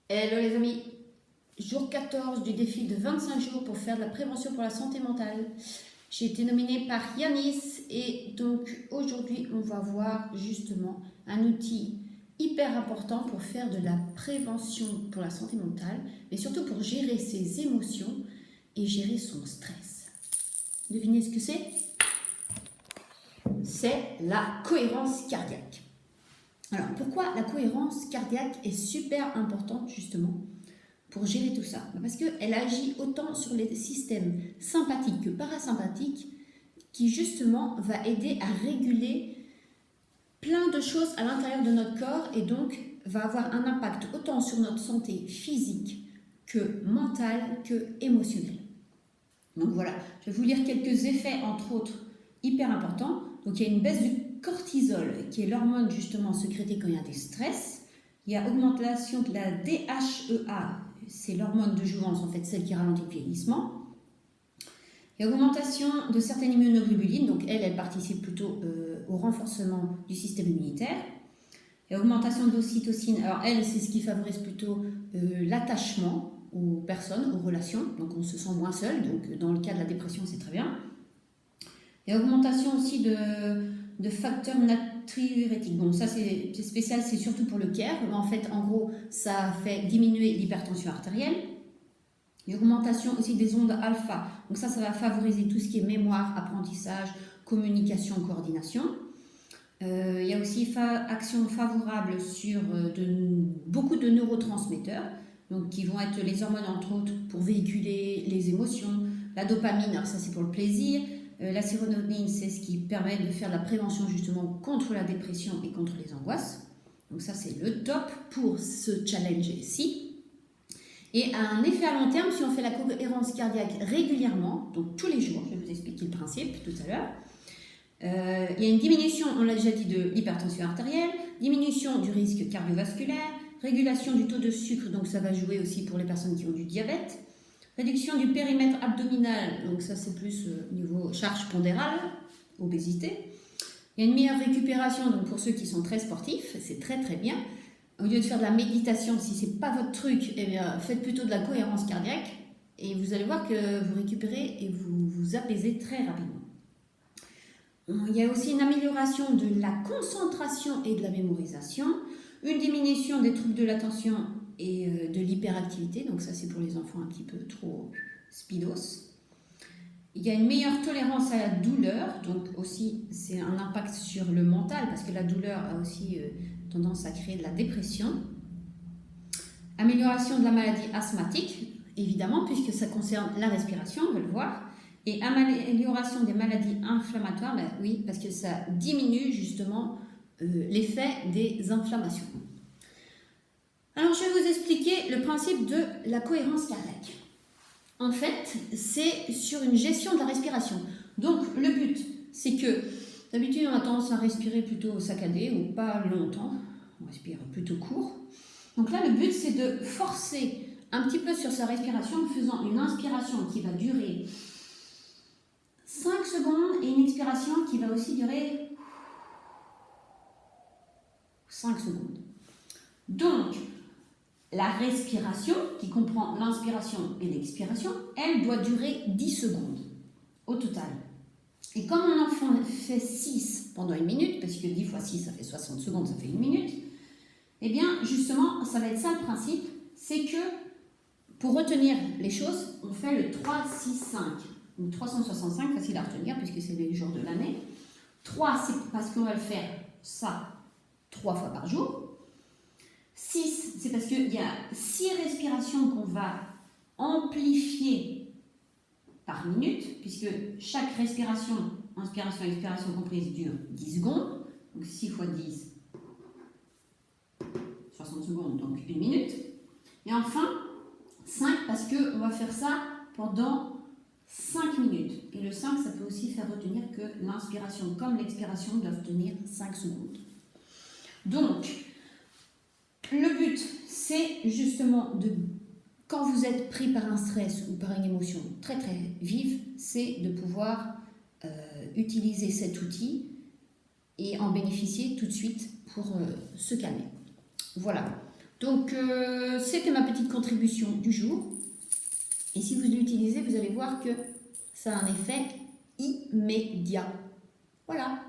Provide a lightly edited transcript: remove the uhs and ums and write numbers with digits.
Hello les amis, jour 14 du défi de 25 jours pour faire de la prévention pour la santé mentale. J'ai été nominée par Yanis et donc aujourd'hui on va voir justement un outil hyper important pour faire de la prévention pour la santé mentale, mais surtout pour gérer ses émotions et gérer son stress. Devinez ce que c'est? C'est la cohérence cardiaque. Alors, pourquoi la cohérence cardiaque est super importante justement pour gérer tout ça? Parce qu'elle agit autant sur les systèmes sympathiques que parasympathiques qui justement va aider à réguler plein de choses à l'intérieur de notre corps et donc va avoir un impact autant sur notre santé physique que mentale que émotionnelle. Donc voilà, je vais vous lire quelques effets entre autres hyper importants. Donc il y a une baisse du cortisol, qui est l'hormone justement sécrétée quand il y a des stress. Il y a augmentation de la DHEA, c'est l'hormone de jouvence, en fait, celle qui ralentit le vieillissement. Il y a augmentation de certaines immunoglobulines, donc elle participe plutôt au renforcement du système immunitaire. Il y a augmentation de l'ocytocine, alors elle, c'est ce qui favorise plutôt l'attachement aux personnes, aux relations, donc on se sent moins seul, donc dans le cas de la dépression, c'est très bien. Il y a augmentation aussi de facteurs natriurétiques. Bon, ça c'est spécial, c'est surtout pour le cœur. En fait, en gros, ça fait diminuer l'hypertension artérielle. Il y a augmentation aussi des ondes alpha. Donc ça va favoriser tout ce qui est mémoire, apprentissage, communication, coordination. Il y a aussi action favorable sur beaucoup de neurotransmetteurs, donc qui vont être les hormones entre autres pour véhiculer les émotions. La dopamine, alors ça c'est pour le plaisir. La sérotonine, c'est ce qui permet de faire de la prévention justement contre la dépression et contre les angoisses. Donc ça, c'est le top pour ce challenge-ci. Et un effet à long terme, si on fait la cohérence cardiaque régulièrement, donc tous les jours, je vais vous expliquer le principe tout à l'heure. Il y a une diminution, on l'a déjà dit, de l'hypertension artérielle, diminution du risque cardiovasculaire, régulation du taux de sucre, donc ça va jouer aussi pour les personnes qui ont du diabète. Réduction du périmètre abdominal, donc ça c'est plus niveau charge pondérale, obésité. Il y a une meilleure récupération, donc pour ceux qui sont très sportifs, c'est très très bien. Au lieu de faire de la méditation, si ce n'est pas votre truc, eh bien, faites plutôt de la cohérence cardiaque et vous allez voir que vous récupérez et vous vous apaisez très rapidement. Il y a aussi une amélioration de la concentration et de la mémorisation, une diminution des troubles de l'attention et de l'hyperactivité, donc ça c'est pour les enfants un petit peu trop speedos. Il y a une meilleure tolérance à la douleur, donc aussi c'est un impact sur le mental parce que la douleur a aussi tendance à créer de la dépression. Amélioration de la maladie asthmatique, évidemment, puisque ça concerne la respiration, on va le voir. Et amélioration des maladies inflammatoires, ben oui, parce que ça diminue justement l'effet des inflammations. Alors, je vais vous expliquer le principe de la cohérence cardiaque. En fait, c'est sur une gestion de la respiration. Donc, le but, c'est que d'habitude, on a tendance à respirer plutôt saccadé ou pas longtemps. On respire plutôt court. Donc là, le but, c'est de forcer un petit peu sur sa respiration en faisant une inspiration qui va durer 5 secondes et une expiration qui va aussi durer 5 secondes. Donc, la respiration, qui comprend l'inspiration et l'expiration, elle doit durer 10 secondes au total. Et comme un enfant fait 6 pendant 1 minute, parce que 10 fois 6, ça fait 60 secondes, ça fait 1 minute, eh bien, justement, ça va être ça le principe, c'est que pour retenir les choses, on fait le 3, 6, 5. Donc 365, facile à retenir puisque c'est les jours de l'année. 3, c'est parce qu'on va le faire ça 3 fois par jour. 6, c'est parce qu'il y a 6 respirations qu'on va amplifier par minute, puisque chaque respiration, inspiration et expiration comprise, dure 10 secondes. Donc 6 fois 10, 60 secondes, donc 1 minute. Et enfin, 5, parce qu'on va faire ça pendant 5 minutes. Et le 5, ça peut aussi faire retenir que l'inspiration comme l'expiration doivent tenir 5 secondes. Donc, le but, c'est justement quand vous êtes pris par un stress ou par une émotion très très vive, c'est de pouvoir utiliser cet outil et en bénéficier tout de suite pour se calmer. Voilà. Donc, c'était ma petite contribution du jour. Et si vous l'utilisez, vous allez voir que ça a un effet immédiat. Voilà.